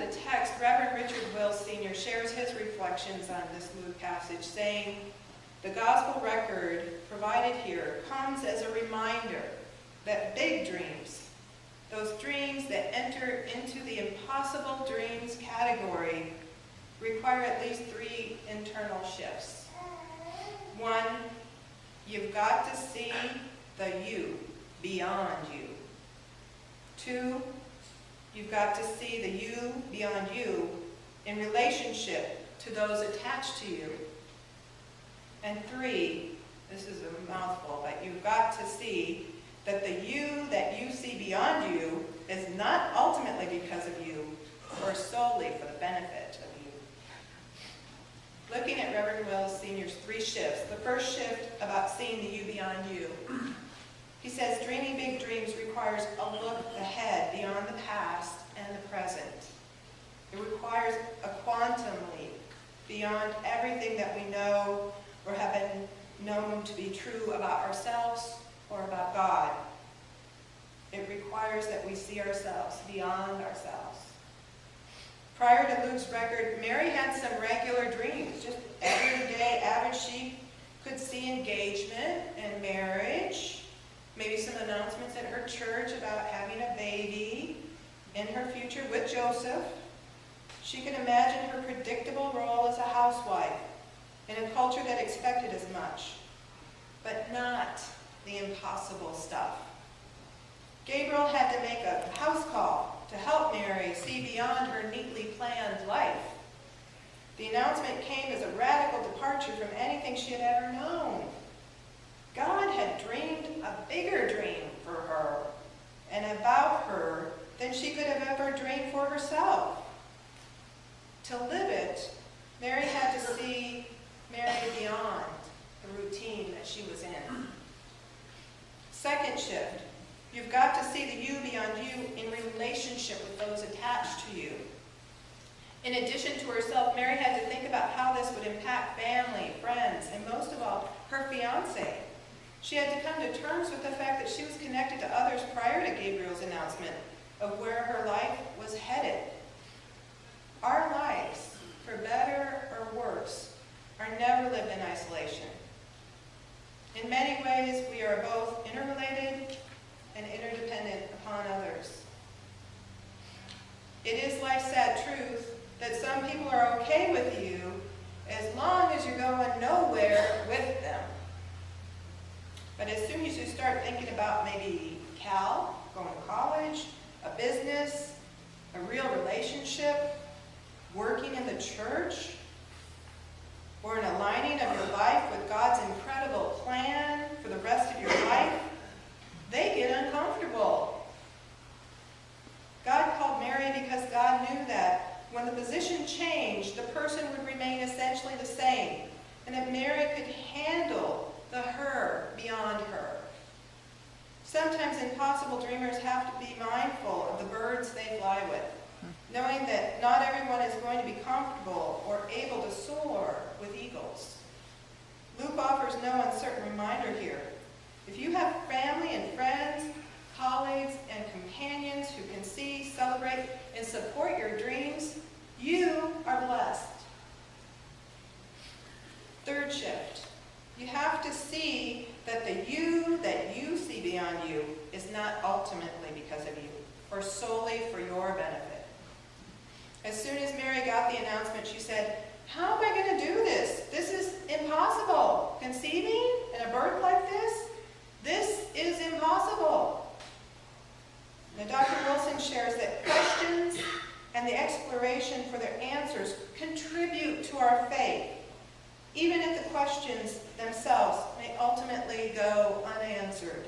the text, Reverend Richard Wills Sr. shares his reflections on this Luke passage, saying, "The gospel record provided here comes as a reminder that big dreams, those dreams that enter into the impossible dreams category, require at least 3 internal shifts. 1, you've got to see the you beyond you. 2, you've got to see the you beyond you in relationship to those attached to you. And 3, this is a mouthful, but you've got to see that the you that you see beyond you is not ultimately because of you or solely for the benefit of you." Looking at Reverend Wills Sr.'s 3 shifts, the first shift about seeing the you beyond you. He says, dreaming big dreams requires a look ahead beyond the past and the present. It requires a quantum leap beyond everything that we know or have been known to be true about ourselves or about God. It requires that we see ourselves beyond ourselves. Prior to Luke's record, Mary had some regular dreams, just everyday average. She could see engagement and marriage, maybe some announcements at her church about having a baby in her future with Joseph. She could imagine her predictable role as a housewife in a culture that expected as much, but not the impossible stuff. Gabriel had to make a house call to help Mary see beyond her neatly planned life. The announcement came as a radical departure from anything she had ever known. God had dreamed a bigger dream for her and about her than she could have ever dreamed for herself. To live it, Mary had to see Mary beyond the routine that she was in. Second shift, you've got to see the you beyond you in relationship with those attached to you. In addition to herself, Mary had to think about how this would impact family, friends, and most of all, her fiancé. She had to come to terms with the fact that she was connected to others prior to Gabriel's announcement of where her life was headed. Our lives, for better or worse, are never lived in isolation. In many ways, we are both interrelated and interdependent upon others. It is life's sad truth that some people are okay with you as long as you're going nowhere with them. But as soon as you start thinking about maybe Cal, going to college, a business, a real relationship, working in the church, or an aligning of your life with God's incredible plan for the rest of your life, they get uncomfortable. God called Mary because God knew that when the position changed, the person would remain essentially the same, and that Mary could handle the her beyond her. Sometimes impossible dreamers have to be mindful of the birds they fly with, knowing that not everyone is going to be comfortable or able to soar with eagles. Luke offers no uncertain reminder here. If you have family and friends, colleagues and companions who can see, celebrate, and support your dreams, you are blessed. Third shift. You have to see that the you that you see beyond you is not ultimately because of you, or solely for your benefit. As soon as Mary got the announcement, she said, "How am I going to do this? This is impossible. Conceiving in a birth like this? This is impossible." Now, Dr. Wilson shares that questions and the exploration for their answers contribute to our faith, even if the questions themselves may ultimately go unanswered.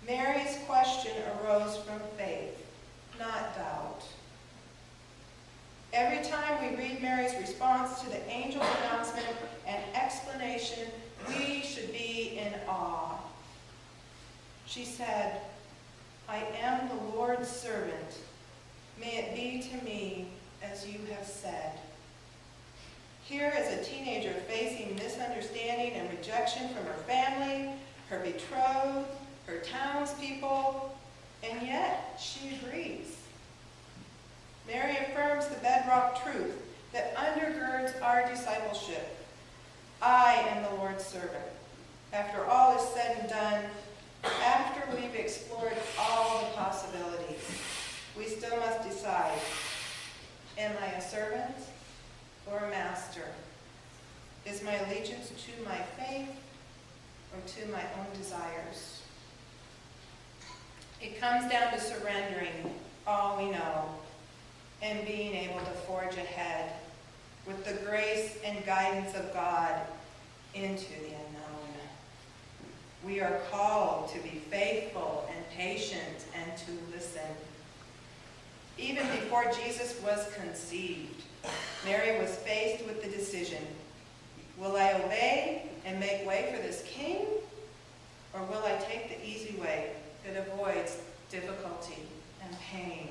Mary's question arose from faith, not doubt. Every time we read Mary's response to the angel's announcement and explanation, we should be in awe. She said, "I am the Lord's servant. May it be to me as you have said." Here is a teenager facing misunderstanding and rejection from her family, her betrothed, her townspeople, and yet she agrees. Mary affirms the bedrock truth that undergirds our discipleship. I am the Lord's servant. After all is said and done, after we've explored all the possibilities, we still must decide, am I a servant or a master? Is my allegiance to my faith or to my own desires? It comes down to surrendering all we know and being able to forge ahead with the grace and guidance of God into the unknown. We are called to be faithful and patient and to listen. Even before Jesus was conceived, Mary was faced with the decision, will I obey and make way for this king, or will I take the easy way that avoids difficulty and pain?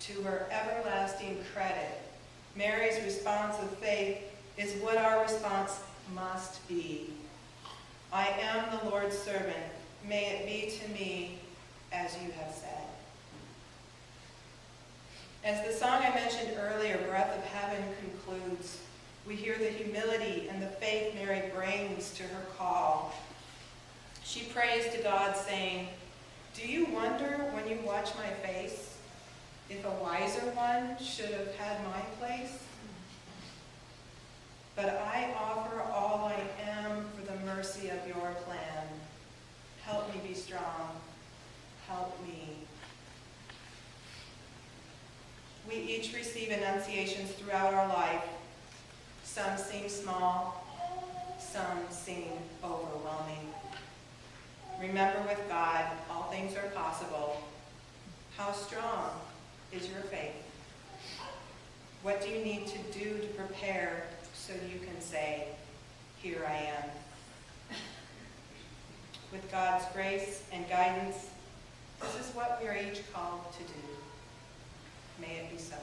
To her everlasting credit, Mary's response of faith is what our response must be. I am the Lord's servant. May it be to me as you have said. As the song I mentioned earlier, Breath of Heaven, concludes, we hear the humility and the faith Mary brings to her call. She prays to God, saying, do you wonder when you watch my face if a wiser one should have had my place? But I offer all I am for the mercy of your plan. Help me be strong. Help me. We each receive annunciations throughout our life. Some seem small, some seem overwhelming. Remember, with God, all things are possible. How strong is your faith? What do you need to do to prepare so you can say, here I am? With God's grace and guidance, this is what we are each called to do. May it be so.